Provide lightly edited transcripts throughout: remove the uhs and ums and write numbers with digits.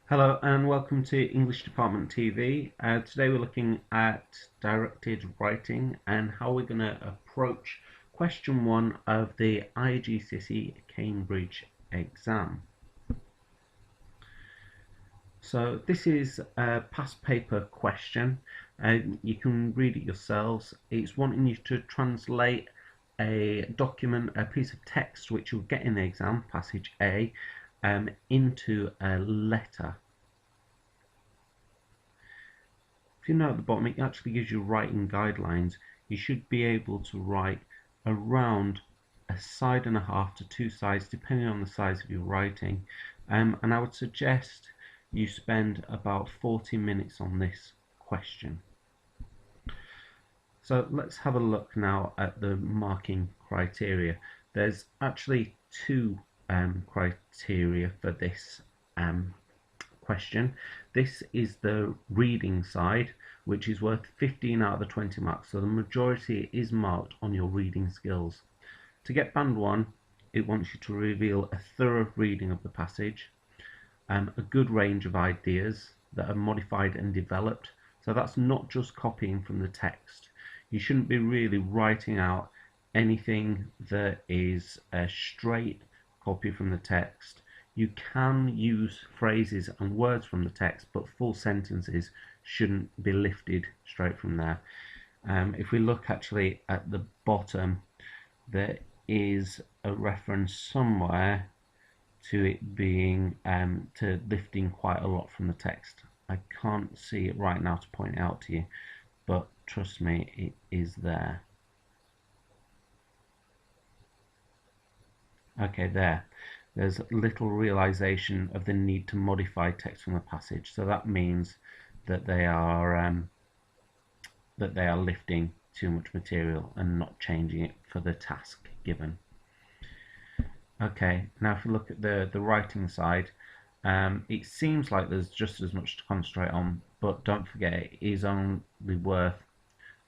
Hello and welcome to English Department TV. Today we're looking at directed writing and how we're going to approach question 1 of the iGCSE Cambridge exam. So this is a past paper question. You can read it yourselves. It's wanting you to translate a document, a piece of text which you'll get in the exam, passage A, into a letter. If you know at the bottom, it actually gives you writing guidelines. You should be able to write around a side and a half to 2 sides, depending on the size of your writing. And I would suggest you spend about 40 minutes on this question. So let's have a look now at the marking criteria. There's actually two criteria for this question. This is the reading side, which is worth 15 out of the 20 marks, so the majority is marked on your reading skills. To get band 1, it wants you to reveal a thorough reading of the passage, a good range of ideas that are modified and developed, so that's not just copying from the text. You shouldn't be really writing out anything that is a straight copy from the text. You can use phrases and words from the text, but full sentences shouldn't be lifted straight from there. If we look actually at the bottom, there is a reference somewhere to it being to lifting quite a lot from the text. I can't see it right now to point it out to you, but trust me, it is there. Okay, there's little realization of the need to modify text from the passage, so that means that they are lifting too much material and not changing it for the task given. Okay, now if we look at the writing side, it seems like there's just as much to concentrate on, but don't forget it is only worth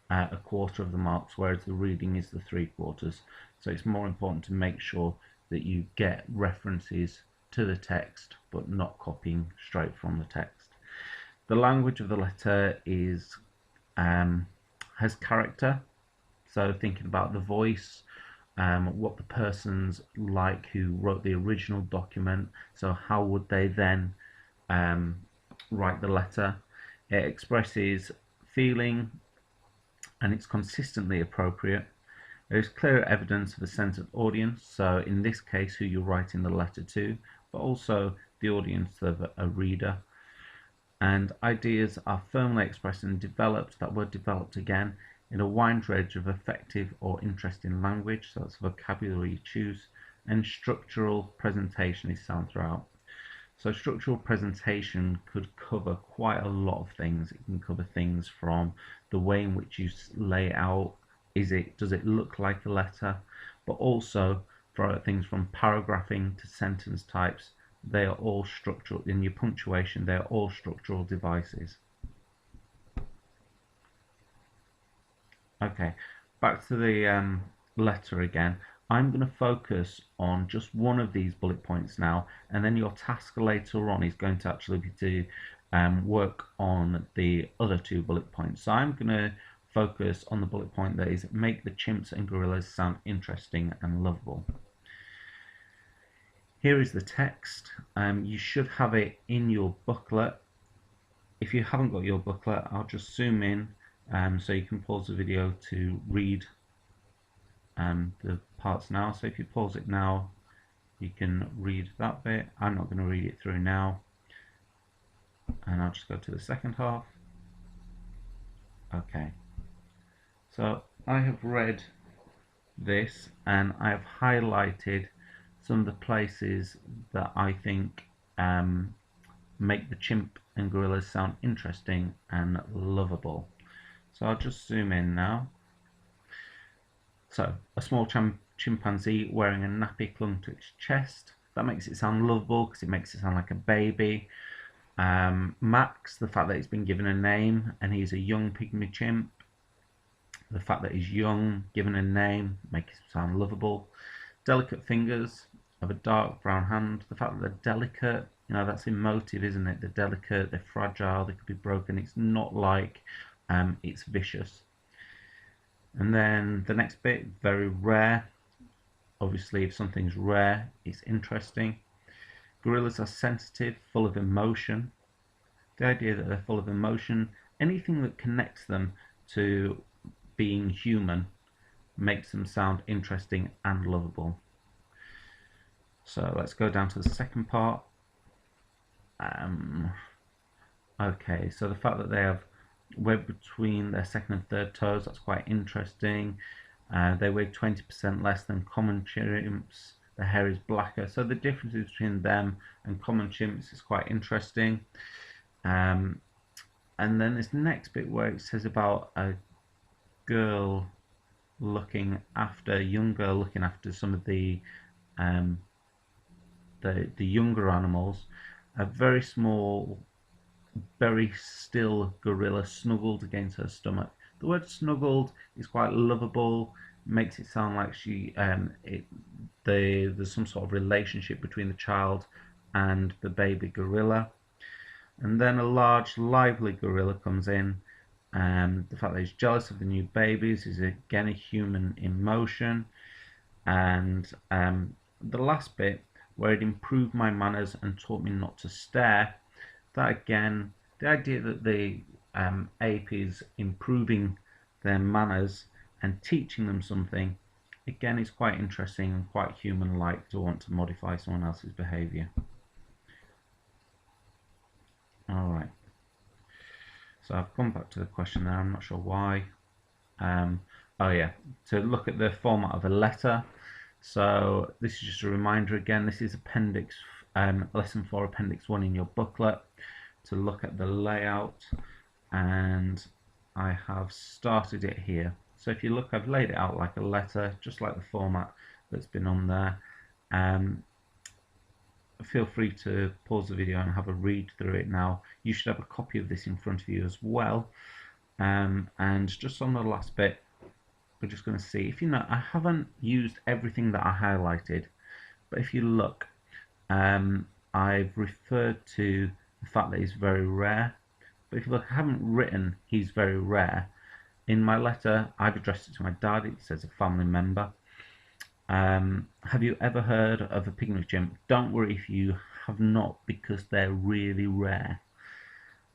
a quarter of the marks, whereas the reading is the 3/4. So it's more important to make sure that you get references to the text but not copying straight from the text. The language of the letter is has character, so thinking about the voice, what the person's like who wrote the original document, so how would they then write the letter. It expresses feeling and it's consistently appropriate. There is clear evidence of a sense of audience, so in this case who you're writing the letter to, but also the audience of a reader. And ideas are firmly expressed and developed, that word developed again, in a wide range of effective or interesting language, so that's vocabulary you choose, and structural presentation is sound throughout. So structural presentation could cover quite a lot of things. It can cover things from the way in which you lay out, does it look like a letter, but also for things from paragraphing to sentence types. They are all structural. In your punctuation, they are all structural devices. Okay, back to the letter again. I'm going to focus on just one of these bullet points now, and then your task later on is going to actually be to work on the other 2 bullet points. So I'm going to focus on the bullet point that is make the chimps and gorillas sound interesting and lovable. Here is the text. You should have it in your booklet. If you haven't got your booklet, I'll just zoom in so you can pause the video to read the parts now. So if you pause it now, you can read that bit. I'm not going to read it through now, and I'll just go to the second half. Okay, so I have read this and I have highlighted some of the places that I think make the chimp and gorillas sound interesting and lovable. So I'll just zoom in now. So a small chimpanzee wearing a nappy clung to its chest. That makes it sound lovable because it makes it sound like a baby. Max, the fact that he's been given a name and he's a young pygmy chimp. The fact that he's young, given a name, makes it sound lovable. Delicate fingers of a dark brown hand. The fact that they're delicate You know, that's emotive, isn't it? They're delicate, they're fragile, they could be broken. It's not like it's vicious. And then the next bit, very rare. Obviously, if something's rare, it's interesting. Gorillas are sensitive, full of emotion. The idea that they're full of emotion, anything that connects them to being human makes them sound interesting and lovable. So let's go down to the second part. Okay, so the fact that they have web between their second and third toes, that's quite interesting. They weigh 20% less than common chimps. The hair is blacker, so the differences between them and common chimps is quite interesting. And then this next bit where it says about a girl looking after, a young girl looking after some of the younger animals. A very small, very still gorilla snuggled against her stomach. The word snuggled is quite lovable, makes it sound like there's some sort of relationship between the child and the baby gorilla. And then a large, lively gorilla comes in. The fact that he's jealous of the new babies is again a human emotion. And the last bit, where it improved my manners and taught me not to stare, that again, the idea that the ape is improving their manners and teaching them something, again, is quite interesting and quite human-like to want to modify someone else's behaviour. Alright, so I've come back to the question there, I'm not sure why. Oh yeah, to look at the format of a letter. So this is just a reminder again, this is appendix lesson 4, appendix 1 in your booklet, to look at the layout, and I have started it here. So if you look, I've laid it out like a letter, just like the format that's been on there. Feel free to pause the video and have a read through it now. You should have a copy of this in front of you as well. And just on the last bit, we're just going to see, if you know, I haven't used everything that I highlighted, but if you look, I've referred to the fact that he's very rare. But if you look, I haven't written he's very rare. In my letter, I've addressed it to my dad. It says a family member. Have you ever heard of a pygmy chimp? Don't worry if you have not, because they're really rare.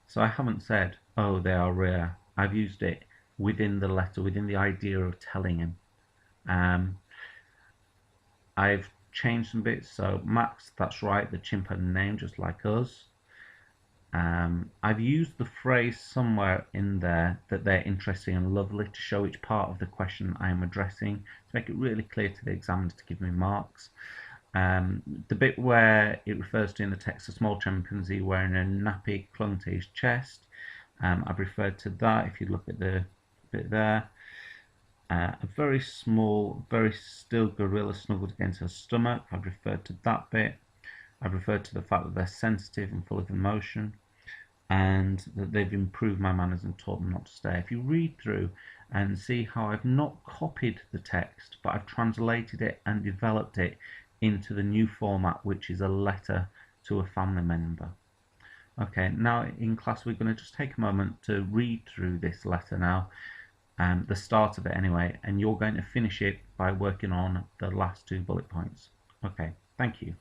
So I haven't said, oh, they are rare. I've used it within the letter, within the idea of telling him. I've changed some bits. So Max, that's right, the chimp had a name just like us. I've used the phrase somewhere in there that they're interesting and lovely to show each part of the question I am addressing, to make it really clear to the examiner to give me marks. The bit where it refers to in the text a small chimpanzee wearing a nappy clung to his chest, I've referred to that if you look at the bit there. A very small, very still gorilla snuggled against her stomach, I've referred to that bit. I've referred to the fact that they're sensitive and full of emotion, and that they've improved my manners and taught them not to stare. If you read through and see how I've not copied the text, but I've translated it and developed it into the new format, which is a letter to a family member. Okay, now in class we're going to just take a moment to read through this letter now, the start of it anyway, and you're going to finish it by working on the last 2 bullet points. Okay, thank you.